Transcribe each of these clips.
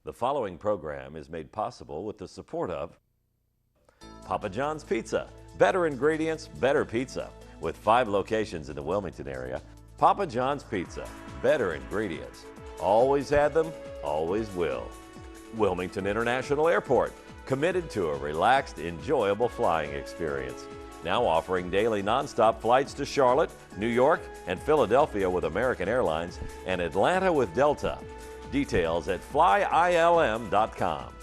The following program is made possible with the support of Papa John's Pizza. Better ingredients, better pizza. With 5 locations in the Wilmington area, Papa John's Pizza. Better ingredients. Always had them, always will. Wilmington International Airport. Committed to a relaxed, enjoyable flying experience. Now offering daily nonstop flights to Charlotte, New York, and Philadelphia with American Airlines, and Atlanta with Delta. Details at flyilm.com.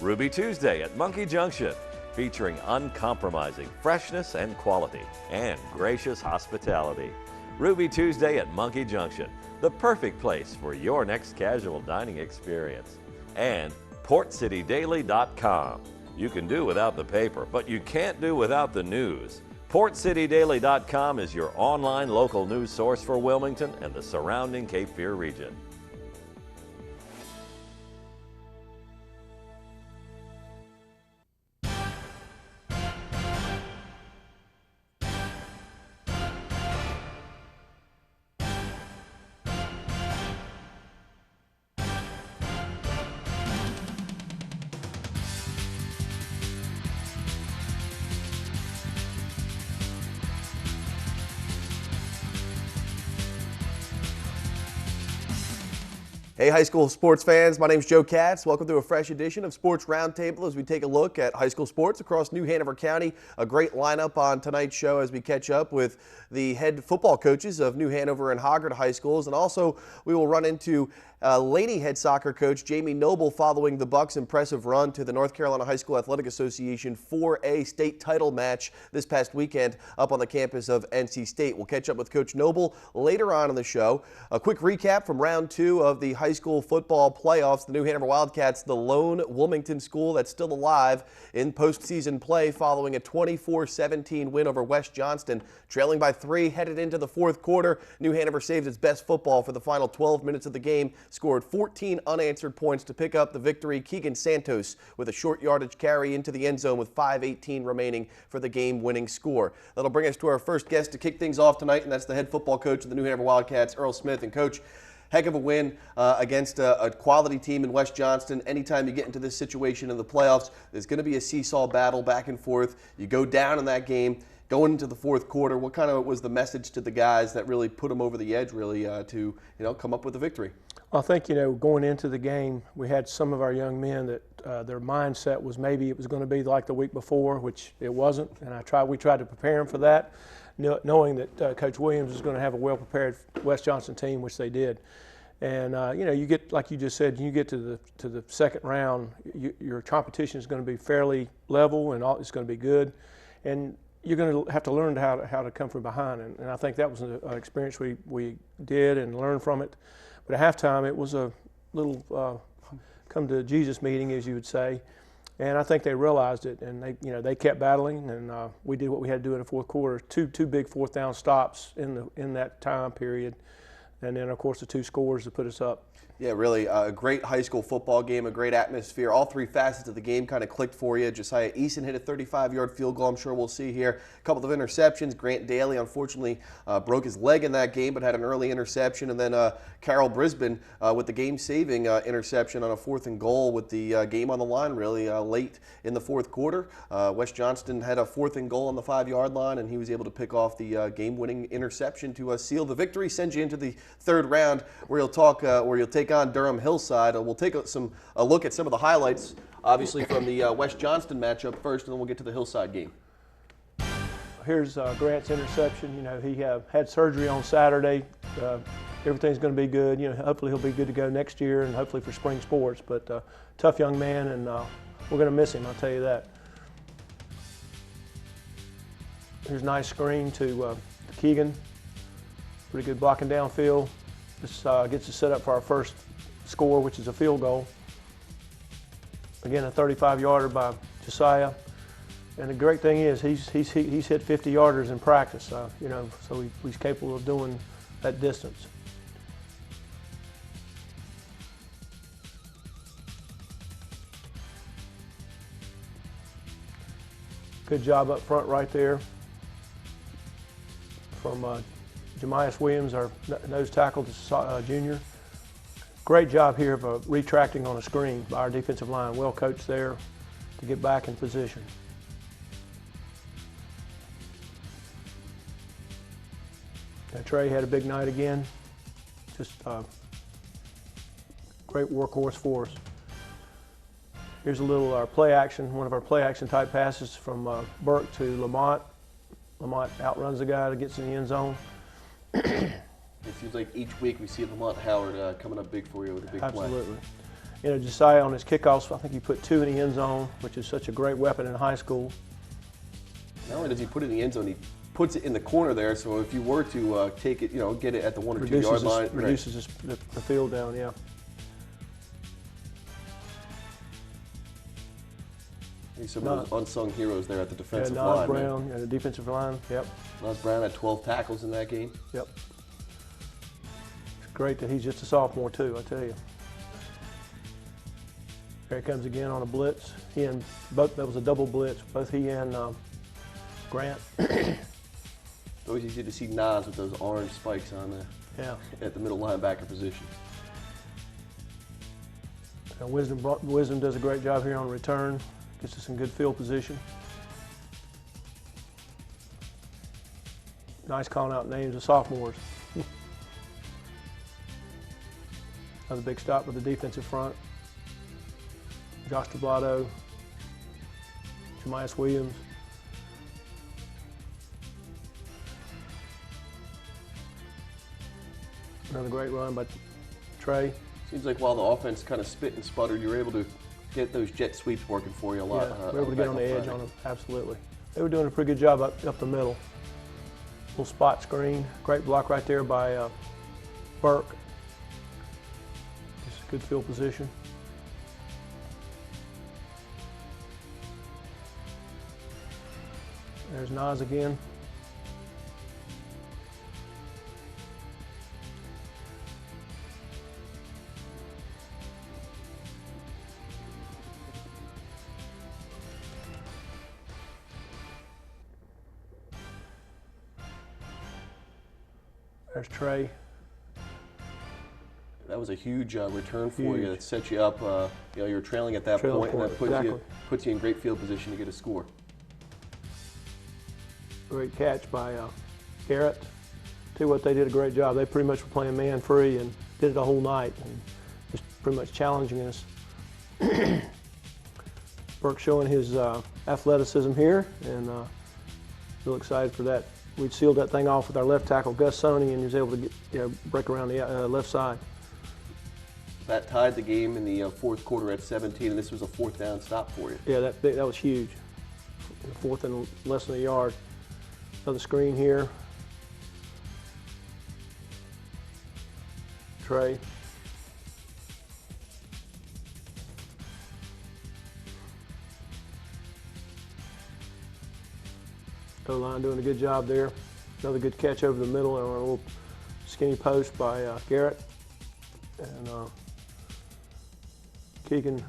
Ruby Tuesday at Monkey Junction, featuring uncompromising freshness and quality and gracious hospitality. Ruby Tuesday at Monkey Junction, the perfect place for your next casual dining experience. And PortCityDaily.com. You can do without the paper, but you can't do without the news. PortCityDaily.com is your online local news source for Wilmington and the surrounding Cape Fear region. Hey high school sports fans, my name is Joe Katz. Welcome to a fresh edition of Sports Roundtable as we take a look at high school sports across New Hanover County. A great lineup on tonight's show as we catch up with the head football coaches of New Hanover and Hoggard High Schools, and also we will run into Lady head soccer coach Jamie Noble following the Bucks' impressive run to the North Carolina High School Athletic Association 4A state title match this past weekend up on the campus of NC State. We'll catch up with Coach Noble later on in the show. A quick recap from round 2 of the high school football playoffs. The New Hanover Wildcats, the lone Wilmington school that's still alive in postseason play following a 24-17 win over West Johnston, trailing by 3 headed into the fourth quarter. New Hanover saved its best football for the final 12 minutes of the game, scored 14 unanswered points to pick up the victory. Keegan Santos with a short yardage carry into the end zone with 5:18 remaining for the game-winning score. That'll bring us to our first guest to kick things off tonight, and that's the head football coach of the New Hanover Wildcats, Earl Smith. And Coach, heck of a win against a quality team in West Johnston. Anytime you get into this situation in the playoffs, there's going to be a seesaw battle back and forth. You go down in that game. Going into the fourth quarter, what kind of was the message to the guys that really put them over the edge really to come up with a victory? I think, going into the game, we had some of our young men that their mindset was maybe it was going to be like the week before, which it wasn't. And we tried to prepare them for that, knowing that Coach Williams was going to have a well-prepared West Johnston team, which they did. And, you get, like you just said, you get to the second round, your competition is going to be fairly level and it's going to be good. And you're going to have to learn how to come from behind. And I think that was an experience we did and learned from it. But at halftime, it was a little come to Jesus meeting, as you would say, and I think they realized it, and they kept battling, and we did what we had to do in the fourth quarter. Two big fourth down stops in that time period, and then of course the 2 scores to put us up. Yeah, really a great high school football game, a great atmosphere. All 3 facets of the game kind of clicked for you. Josiah Eason hit a 35-yard field goal, I'm sure we'll see here. A couple of interceptions. Grant Daly, unfortunately, broke his leg in that game, but had an early interception. And then Carol Brisbane with the game-saving interception on a 4th and goal with the game on the line, really late in the fourth quarter. West Johnston had a 4th and goal on the 5-yard line, and he was able to pick off the game-winning interception to seal the victory, send you into the 3rd round, where you'll take on Durham Hillside. We'll take a look at some of the highlights, obviously, from the West Johnston matchup first, and then we'll get to the Hillside game. Here's Grant's interception. He had surgery on Saturday. Everything's going to be good. Hopefully he'll be good to go next year, and hopefully for spring sports. But tough young man, and we're going to miss him, I'll tell you that. Here's a nice screen to Keegan. Pretty good blocking downfield. This gets us set up for our first score, which is a field goal. Again, a 35-yarder by Josiah. And the great thing is he's hit 50-yarders in practice, so he's capable of doing that distance. Good job up front right there from Jemias Williams, our nose tackle, junior. Great job here of retracting on a screen by our defensive line. Well coached there to get back in position. And Trey had a big night again. Just great workhorse for us. Here's a little play action, one of our play action type passes from Burke to Lamont. Lamont ouruns the guy that gets in the end zone. It seems like each week we see Lamont Howard coming up big for you with a big play. Absolutely. You know, Josiah on his kickoffs, I think he put 2 in the end zone, which is such a great weapon in high school. Not only does he put it in the end zone, he puts it in the corner there, so if you were to take it, get it at the 1 or 2 yard line. Reduces the field down, yeah. Some of those unsung heroes there at the defensive Nas line. Brown, the defensive line, yep. Nas Brown had 12 tackles in that game. Yep. It's great that he's just a sophomore too, I tell you. There he comes again on a blitz. That was a double blitz, both he and Grant. Always easy to see Nas with those orange spikes on there. Yeah. At the middle linebacker position. And Wisdom does a great job here on return. Gets us in good field position. Nice calling out names of sophomores. Another big stop with the defensive front. Josh Tablato, Jemias Williams. Another great run by Trey. Seems like while the offense kind of spit and sputtered, you were able to get those jet sweeps working for you a lot. Yeah, we were able to get on the edge on them, absolutely. They were doing a pretty good job up the middle. Little spot screen, great block right there by Burke. Just a good field position. There's Nas again. There's Trey. That was a huge return for you Huge. that set you up. You were trailing at that Trailing point, and that point, puts you in great field position to get a score. Great catch by Garrett. Tell you what, they did a great job. They pretty much were playing man free and did it the whole night, and just pretty much challenging us. Burke showing his athleticism here, and real excited for that. We sealed that thing off with our left tackle, Gus Sony, and he was able to get, break around the left side. That tied the game in the fourth quarter at 17, and this was a 4th down stop for you. Yeah, that was huge. 4th and less than a yard. Another screen here. Trey. O-line doing a good job there. Another good catch over the middle on a little skinny post by Garrett. And Keegan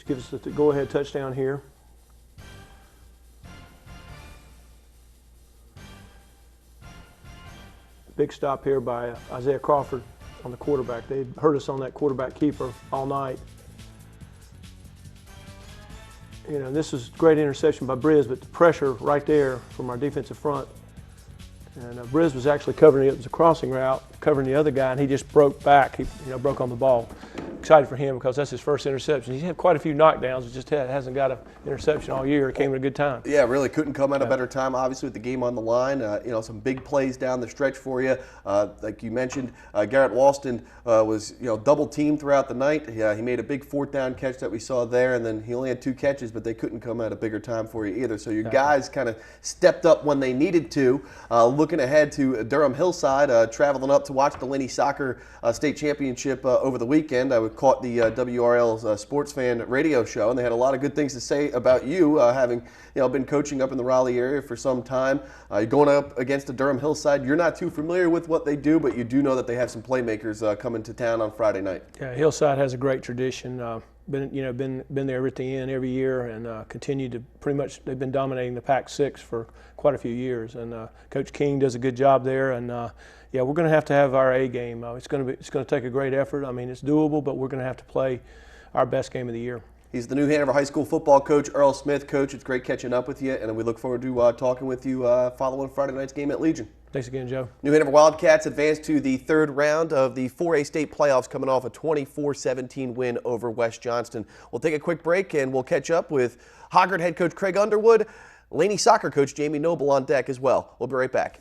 gives us the go-ahead touchdown here. Big stop here by Isaiah Crawford on the quarterback. They hurt us on that quarterback keeper all night. You know, this was great interception by Briz, but the pressure right there from our defensive front. And Briz was actually covering it. It was a crossing route, covering the other guy, and he just broke back. He broke on the ball. Excited for him because that's his first interception. He's had quite a few knockdowns. He just hasn't got an interception all year. It came at a good time. Yeah, really couldn't come at a better time, obviously, with the game on the line. Some big plays down the stretch for you. Like you mentioned, Garrett Walston was, double teamed throughout the night. He made a big 4th down catch that we saw there, and then he only had 2 catches, but they couldn't come at a bigger time for you either. So your guys kind of stepped up when they needed to. Looking ahead to Durham Hillside, traveling up to watch the Linney Soccer State Championship over the weekend. I caught the WRL Sports Fan radio show, and they had a lot of good things to say about you, having been coaching up in the Raleigh area for some time. You're going up against the Durham Hillside. You're not too familiar with what they do, but you do know that they have some playmakers coming to town on Friday night. Yeah, Hillside has a great tradition. been there at the end every year, and continue to pretty much. They've been dominating the Pac-6 for quite a few years, and Coach King does a good job there. And yeah, we're going to have our A game. It's going to take a great effort. I mean, it's doable, but we're going to have to play our best game of the year. He's the New Hanover High School football coach, Earl Smith. Coach, it's great catching up with you, and we look forward to talking with you following Friday night's game at Legion. Thanks again, Joe. New Hanover Wildcats advanced to the third round of the 4A state playoffs, coming off a 24-17 win over West Johnston. We'll take a quick break, and we'll catch up with Hoggard head coach Craig Underwood, Laney soccer coach Jamie Noble on deck as well. We'll be right back.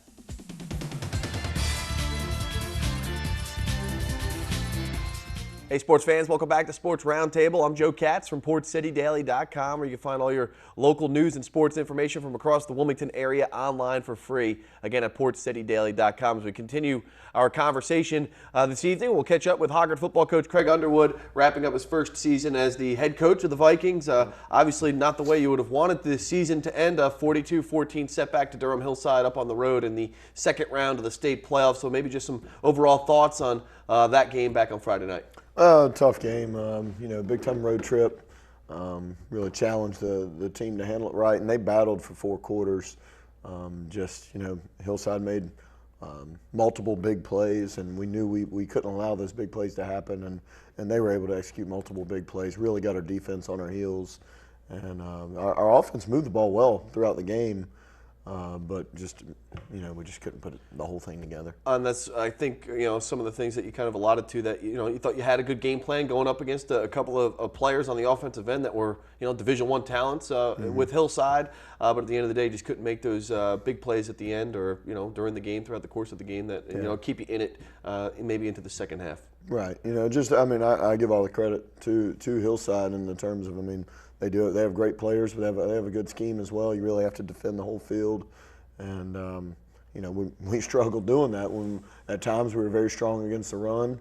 Hey, sports fans, welcome back to Sports Roundtable. I'm Joe Katz from PortCityDaily.com, where you can find all your local news and sports information from across the Wilmington area online for free. Again, at PortCityDaily.com. As we continue our conversation this evening, we'll catch up with Hoggard football coach Craig Underwood, wrapping up his first season as the head coach of the Vikings. Obviously not the way you would have wanted the season to end, a 42-14 setback to Durham Hillside up on the road in the second round of the state playoffs. So maybe just some overall thoughts on that game back on Friday night. Tough game, big time road trip. Really challenged the team to handle it right, and they battled for 4 quarters. Hillside made multiple big plays, and we knew we couldn't allow those big plays to happen, and they were able to execute multiple big plays. Really got our defense on our heels, and our offense moved the ball well throughout the game. But we just couldn't put the whole thing together. And that's, I think, some of the things that you kind of allotted to, that, you thought you had a good game plan going up against a couple of players on the offensive end that were, Division I talents with Hillside. But at the end of the day, just couldn't make those big plays at the end or, during the game, throughout the course of the game that, keep you in it maybe into the second half. Right. I give all the credit to Hillside in the terms of, they do it. They have great players, but they have a good scheme as well. You really have to defend the whole field, and we struggled doing that. When at times we were very strong against the run,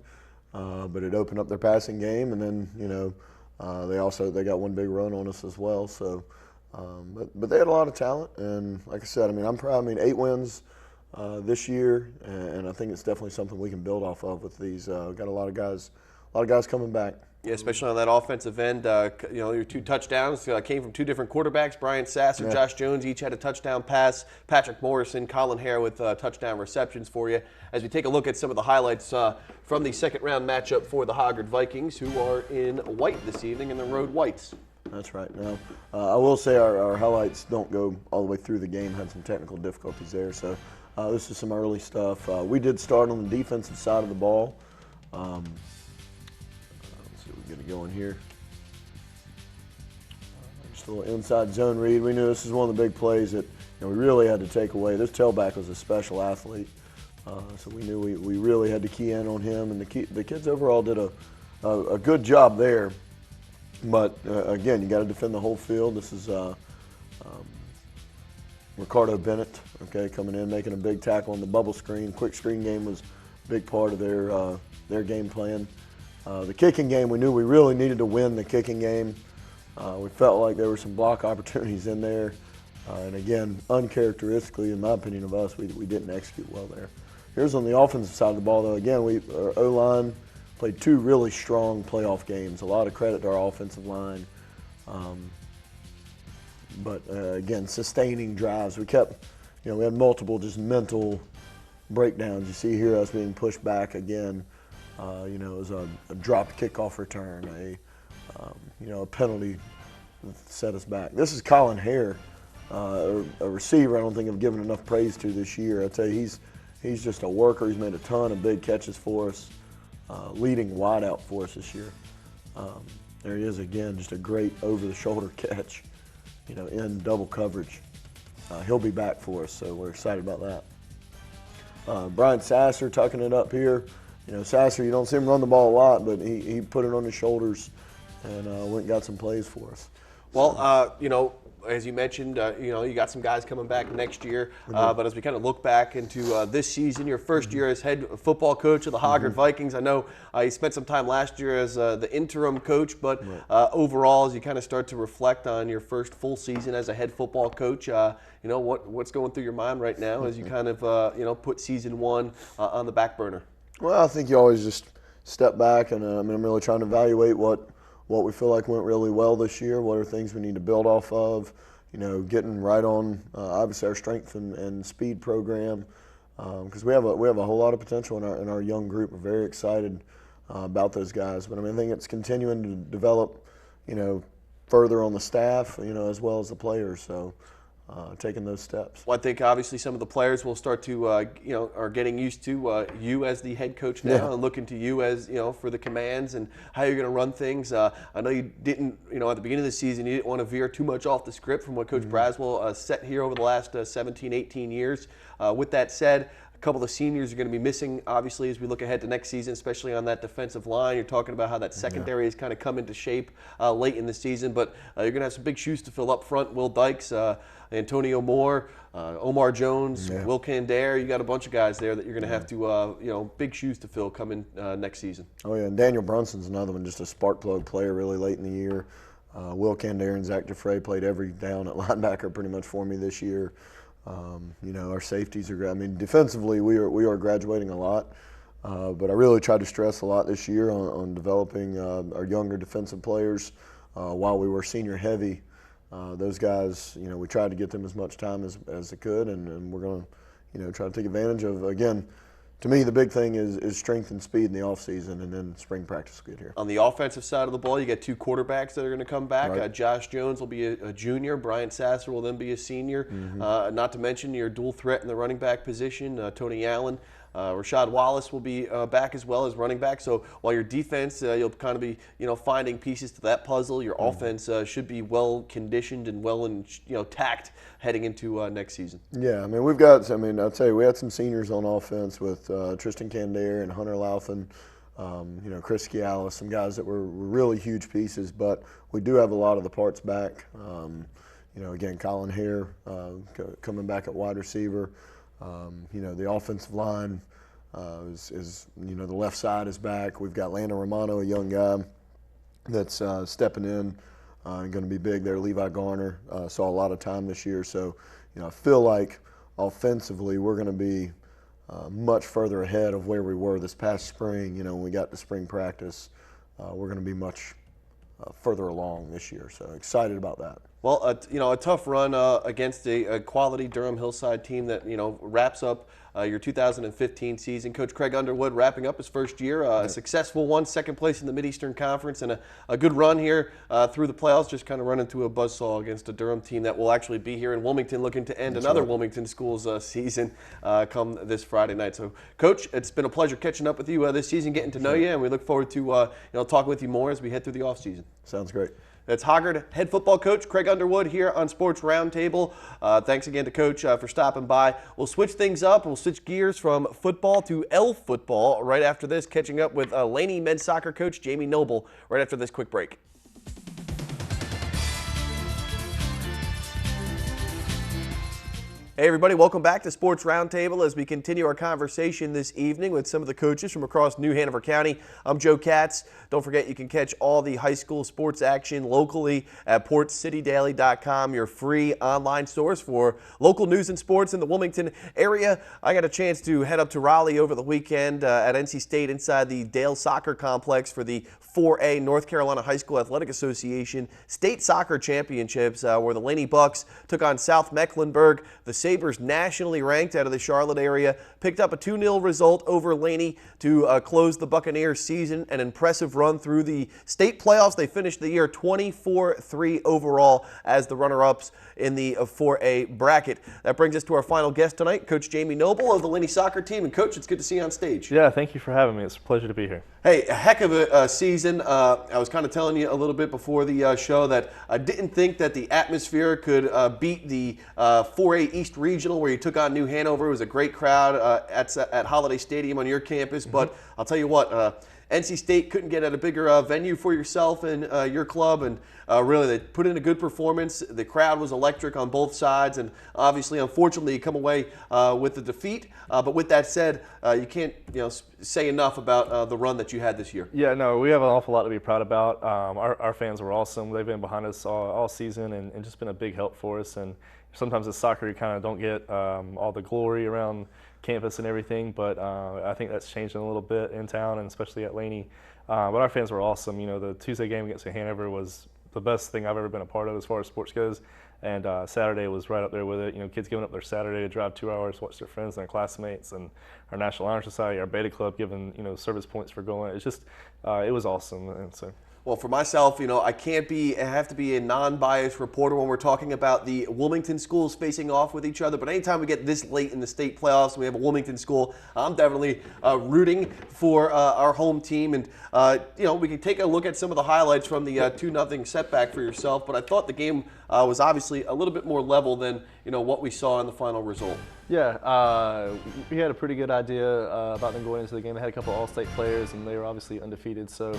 but it opened up their passing game, and then they got one big run on us as well. So, but they had a lot of talent, and like I said, I'm proud. 8 wins this year, and I think it's definitely something we can build off of with these. We've got a lot of guys coming back. Yeah, especially on that offensive end. Your 2 touchdowns came from 2 different quarterbacks. Brian Sasser, Josh Jones, each had a touchdown pass. Patrick Morrison, Colin Hare with touchdown receptions for you. As we take a look at some of the highlights from the second round matchup for the Hoggard Vikings, who are in white this evening in the road whites. That's right. Now, I will say our highlights don't go all the way through the game. Had some technical difficulties there, so this is some early stuff. We did start on the defensive side of the ball. Get it going here. Just a little inside zone read. We knew this is one of the big plays that we really had to take away. This tailback was a special athlete, so we knew we really had to key in on him. And the kids overall did a good job there. But again, you got to defend the whole field. This is Ricardo Bennett, coming in, making a big tackle on the bubble screen. Quick screen game was a big part of their game plan. The kicking game, we knew we really needed to win the kicking game. We felt like there were some block opportunities in there. And again, uncharacteristically, in my opinion of us, we didn't execute well there. Here's on the offensive side of the ball, though. Again, our O-line played 2 really strong playoff games. A lot of credit to our offensive line. But again, sustaining drives. We kept, we had multiple just mental breakdowns. You see here us being pushed back again. It was a dropped kickoff return, a penalty that set us back. This is Colin Hare, a receiver I don't think I've given enough praise to this year. I tell you, he's just a worker. He's made a ton of big catches for us, leading wide out for us this year. There he is again, just a great over-the-shoulder catch, in double coverage. He'll be back for us, so we're excited about that. Brian Sasser tucking it up here. Sasser, you don't see him run the ball a lot, but he put it on his shoulders and went and got some plays for us. Well, as you mentioned, you got some guys coming back next year. But as we kind of look back into this season, your first year as head football coach of the Hoggard Vikings, I know you spent some time last year as the interim coach, but overall, as you kind of start to reflect on your first full season as a head football coach, what's going through your mind right now as you kind of put season 1 on the back burner? Well, I think you always just step back, and I'm really trying to evaluate what what we feel like went really well this year, what are things we need to build off of, getting right on obviously our strength and speed program, because we have a whole lot of potential in our young group. We're very excited about those guys, but I think it's continuing to develop, further on the staff, as well as the players. So. Taking those steps. Well, I think obviously some of the players will start to, are getting used to you as the head coach now, and looking to you as, for the commands and how you're going to run things. I know you didn't, at the beginning of the season, you didn't want to veer too much off the script from what Coach Braswell set here over the last 17, 18 years. With that said, a couple of seniors are going to be missing, obviously, as we look ahead to next season, especially on that defensive line. You're talking about how that secondary has kind of come into shape late in the season, but you're going to have some big shoes to fill up front. Will Dykes, Antonio Moore, Omar Jones, Will Candair. You got a bunch of guys there that you're going to have to, big shoes to fill coming next season. Oh, yeah, and Daniel Brunson's another one, just a spark plug player really late in the year. Will Candair and Zach DeFrey played every down at linebacker pretty much for me this year. Our safeties are, defensively we are graduating a lot. But I really tried to stress a lot this year on developing our younger defensive players while we were senior heavy. Those guys, we tried to get them as much time as they could, and we're going to, try to take advantage of, again, to me, the big thing is strength and speed in the offseason, and then spring practice will get here. On the offensive side of the ball, you got two quarterbacks that are going to come back. Right. Josh Jones will be a junior. Brian Sasser will then be a senior. Not to mention your dual threat in the running back position, Tony Allen. Rashad Wallace will be back as well as running back. So while your defense, you'll kind of be, finding pieces to that puzzle, your offense should be well conditioned and well tacked heading into next season. Yeah, we've got, I'll tell you, we had some seniors on offense with Tristan Candair and Hunter Lauthan, Chris Cialis, some guys that were really huge pieces, but we do have a lot of the parts back. Again, Colin Hare coming back at wide receiver. The offensive line is the left side is back. We've got Landon Romano, a young guy that's stepping in and going to be big there. Levi Garner saw a lot of time this year. So, I feel like offensively we're going to be much further ahead of where we were this past spring. When we got to spring practice, we're going to be much further along this year. So excited about that. Well, a tough run against a quality Durham Hillside team that, wraps up your 2015 season. Coach Craig Underwood wrapping up his first year, a successful one, second place in the Mid-Eastern Conference, and a good run here through the playoffs, just kind of running through a buzzsaw against a Durham team that will actually be here in Wilmington looking to end another Wilmington Schools season come this Friday night. So, Coach, it's been a pleasure catching up with you this season, getting to know you, and we look forward to talking with you more as we head through the offseason. Sounds great. That's Hoggard head football coach Craig Underwood here on Sports Roundtable. Thanks again to Coach for stopping by. We'll switch things up. We'll switch gears from football to elf football right after this, catching up with Laney men's soccer coach Jamie Noble right after this quick break. Hey everybody, welcome back to Sports Roundtable as we continue our conversation this evening with some of the coaches from across New Hanover County. I'm Joe Katz. Don't forget you can catch all the high school sports action locally at portcitydaily.com, your free online source for local news and sports in the Wilmington area. I got a chance to head up to Raleigh over the weekend at NC State inside the Dale Soccer Complex for the 4A North Carolina High School Athletic Association State Soccer Championships where the Laney Bucks took on South Mecklenburg. The Sabres, nationally ranked out of the Charlotte area, picked up a 2-0 result over Laney to close the Buccaneers season. An impressive run through the state playoffs. They finished the year 24-3 overall as the runner-ups in the 4A bracket. That brings us to our final guest tonight, Coach Jamie Noble of the Laney soccer team. And Coach, it's good to see you on stage. Yeah, thank you for having me. It's a pleasure to be here. Hey, a heck of a season. I was kind of telling you a little bit before the show that I didn't think that the atmosphere could beat the 4A East Regional where you took on New Hanover. It was a great crowd at Holiday Stadium on your campus. But I'll tell you what, NC State couldn't get at a bigger venue for yourself and your club, and really they put in a good performance. The crowd was electric on both sides, and obviously, unfortunately, you come away with the defeat. But with that said, you can't say enough about the run that you had this year. Yeah, no, we have an awful lot to be proud about. Our fans were awesome. They've been behind us all season and just been a big help for us. And sometimes in soccer, you kind of don't get all the glory around campus and everything, but I think that's changing a little bit in town, and especially at Laney. But our fans were awesome. You know, the Tuesday game against New Hanover was the best thing I've ever been a part of as far as sports goes. And Saturday was right up there with it. You know, kids giving up their Saturday to drive 2 hours to watch their friends and their classmates, and our National Honor Society, our Beta Club giving, you know, service points for going. It's just, it was awesome. And so. Well, for myself, you know, I have to be a non-biased reporter when we're talking about the Wilmington schools facing off with each other. But anytime we get this late in the state playoffs, we have a Wilmington school, I'm definitely rooting for our home team. And, you know, we can take a look at some of the highlights from the 2-0 setback for yourself. But I thought the game was obviously a little bit more level than, you know, what we saw in the final result. Yeah, we had a pretty good idea about them going into the game. They had a couple of all-state players, and they were obviously undefeated. So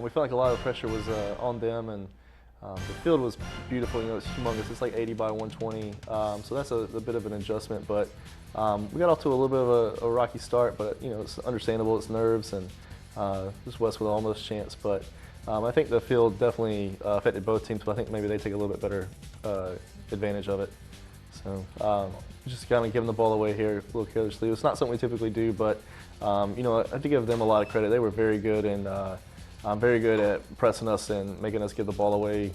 we felt like a lot of the pressure was on them, and the field was beautiful. You know, it's humongous. It's like 80 by 120. So that's a bit of an adjustment. But we got off to a little bit of a rocky start, but you know, it's understandable. It's nerves, and just West with almost chance. But I think the field definitely affected both teams, but I think maybe they take a little bit better advantage of it. So just kind of giving the ball away here a little carelessly. It's not something we typically do, but you know, I have to give them a lot of credit. They were very good, and very good at pressing us and making us give the ball away,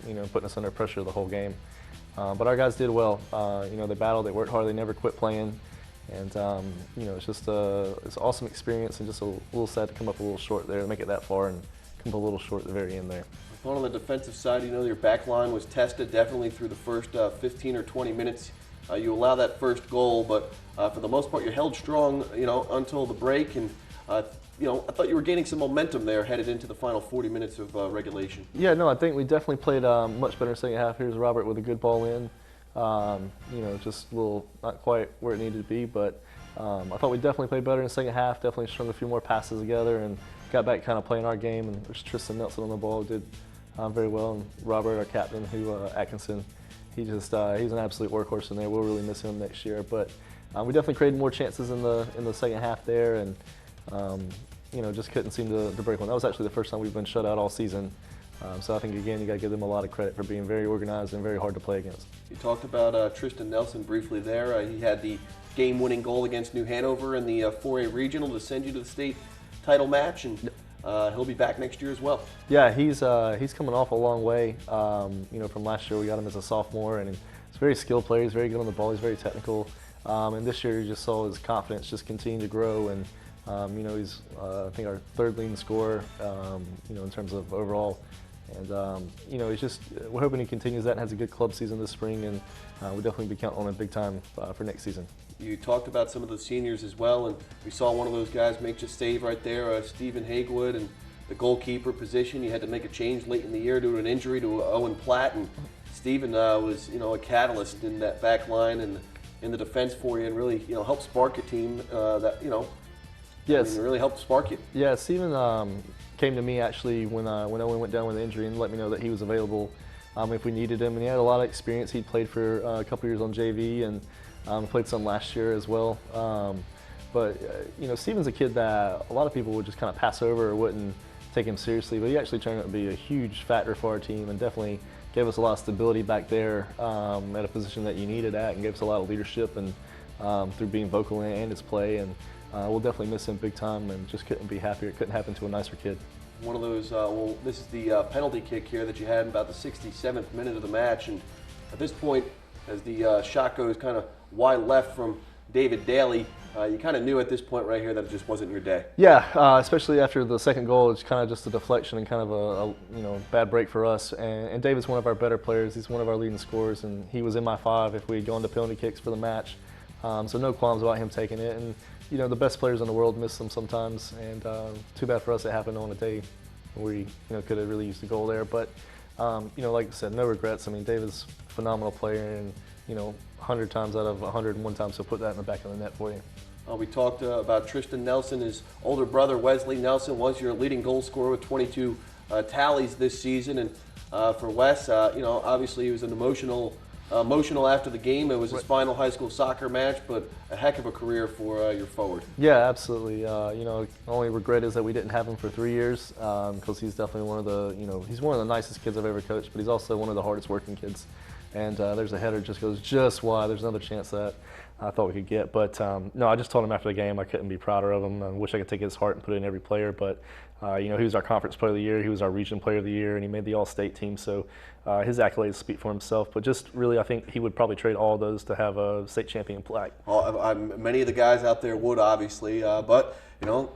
you know, putting us under pressure the whole game. But our guys did well. You know, they battled, they worked hard, they never quit playing. And, you know, it's just it's an awesome experience, and just a little sad to come up a little short there, to make it that far and come up a little short at the very end there. On the defensive side, you know, your back line was tested definitely through the first 15 or 20 minutes. You allow that first goal, but for the most part, you held strong, you know, until the break. And, you know, I thought you were gaining some momentum there headed into the final 40 minutes of regulation. Yeah, no, I think we definitely played much better in the second half. Here's Robert with a good ball in. You know, just a little, not quite where it needed to be, but I thought we definitely played better in the second half, definitely strung a few more passes together and got back kind of playing our game. And there's Tristan Nelson on the ball, did very well. And Robert, our captain, Atkinson, he's an absolute workhorse in there. We'll really miss him next year. But we definitely created more chances in the second half there, and you know, just couldn't seem to break one. That was actually the first time we've been shut out all season. So I think, again, you got to give them a lot of credit for being very organized and very hard to play against. You talked about Tristan Nelson briefly there. He had the game-winning goal against New Hanover in the 4A regional to send you to the state title match, and he'll be back next year as well. Yeah, he's coming off a long way. You know, from last year we got him as a sophomore, and he's a very skilled player. He's very good on the ball. He's very technical. And this year you just saw his confidence just continue to grow, and you know, he's I think our third leading scorer. You know, in terms of overall. And you know, we're hoping he continues that and has a good club season this spring, and we'll definitely be counting on him big time for next season. You talked about some of the seniors as well, and we saw one of those guys make just save right there, Stephen Hagewood, and the goalkeeper position. You had to make a change late in the year due to an injury to Owen Platt, and Stephen was, you know, a catalyst in that back line and in the defense for you, and really, you know, helped spark a team that, you know, yes, I mean, it really helped spark you. Yeah, Stephen came to me actually when Owen went down with an injury and let me know that he was available if we needed him. And he had a lot of experience. He'd played for a couple years on JV and played some last year as well. But you know, Stephen's a kid that a lot of people would just kind of pass over or wouldn't take him seriously. But he actually turned out to be a huge factor for our team, and definitely gave us a lot of stability back there at a position that you needed at, and gave us a lot of leadership and through being vocal and his play. And we'll definitely miss him big time, and just couldn't be happier. It couldn't happen to a nicer kid. One of those, well, this is the penalty kick here that you had in about the 67th minute of the match. And at this point, as the shot goes kind of wide left from David Daly, you kind of knew at this point right here that it just wasn't your day. Yeah, especially after the second goal, it's kind of just a deflection and kind of a you know, bad break for us. And David's one of our better players. He's one of our leading scorers, and he was in my 5 if we had gone to penalty kicks for the match. So no qualms about him taking it. And you know, the best players in the world miss them sometimes, and too bad for us it happened on a day where we, you know, could have really used a goal there. But you know, like I said, no regrets. I mean, David's a phenomenal player, and you know, 100 times out of 101 times he'll put that in the back of the net for you. We talked about Tristan Nelson. His older brother Wesley Nelson was your leading goal scorer with 22 tallies this season, and for Wes, you know, obviously he was an emotional after the game. It was his final high school soccer match, but a heck of a career for your forward. Yeah, absolutely. You know, the only regret is that we didn't have him for 3 years, because he's definitely one of the, you know, he's one of the nicest kids I've ever coached, but he's also one of the hardest working kids. And there's a header just goes just wide. There's another chance that I thought we could get. But no, I just told him after the game I couldn't be prouder of him. I wish I could take his heart and put it in every player. But you know, he was our conference player of the year, he was our region player of the year, and he made the all-state team. So his accolades speak for himself. But just really, I think he would probably trade all those to have a state champion plaque. Well, many of the guys out there would, obviously, but you know,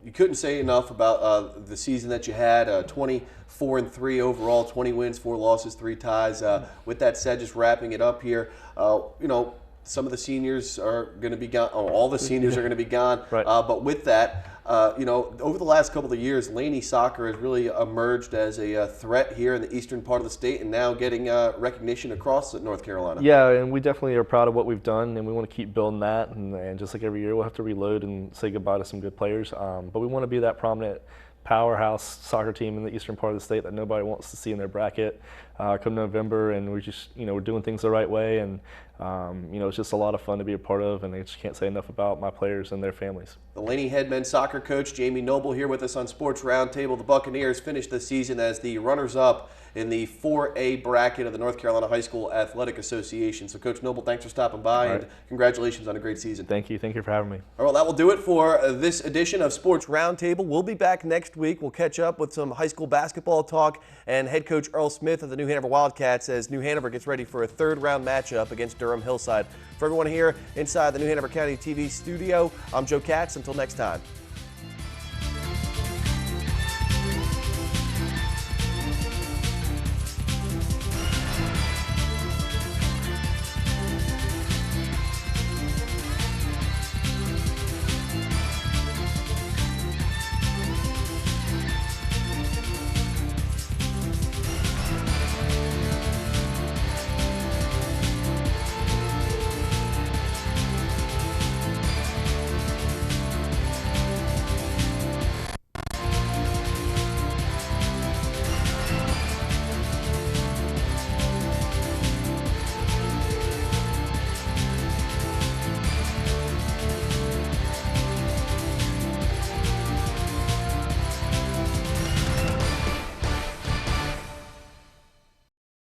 you couldn't say enough about the season that you had. 24-3 overall, 20 wins, 4 losses, 3 ties. With that said, just wrapping it up here, you know, some of the seniors are going to be gone. Oh, all the seniors are going to be gone. Right. But with that, you know, over the last couple of years, Laney soccer has really emerged as a threat here in the eastern part of the state, and now getting recognition across North Carolina. Yeah, and we definitely are proud of what we've done, and we want to keep building that. And just like every year, we'll have to reload and say goodbye to some good players. But we want to be that prominent powerhouse soccer team in the eastern part of the state that nobody wants to see in their bracket come November. And we're just, you know, we're doing things the right way, and you know, it's just a lot of fun to be a part of, and I just can't say enough about my players and their families. The Laney head men's soccer coach Jamie Noble here with us on Sports Roundtable. The Buccaneers finished the season as the runners-up in the 4A bracket of the North Carolina High School Athletic Association. So, Coach Noble, thanks for stopping by, and congratulations on a great season. Thank you for having me. All right, well, that will do it for this edition of Sports Roundtable. We'll be back next week. We'll catch up with some high school basketball talk and head coach Earl Smith of the New Hanover Wildcats as New Hanover gets ready for a third-round matchup against Durham Hillside. For everyone here inside the New Hanover County TV studio, I'm Joe Katz. Until next time.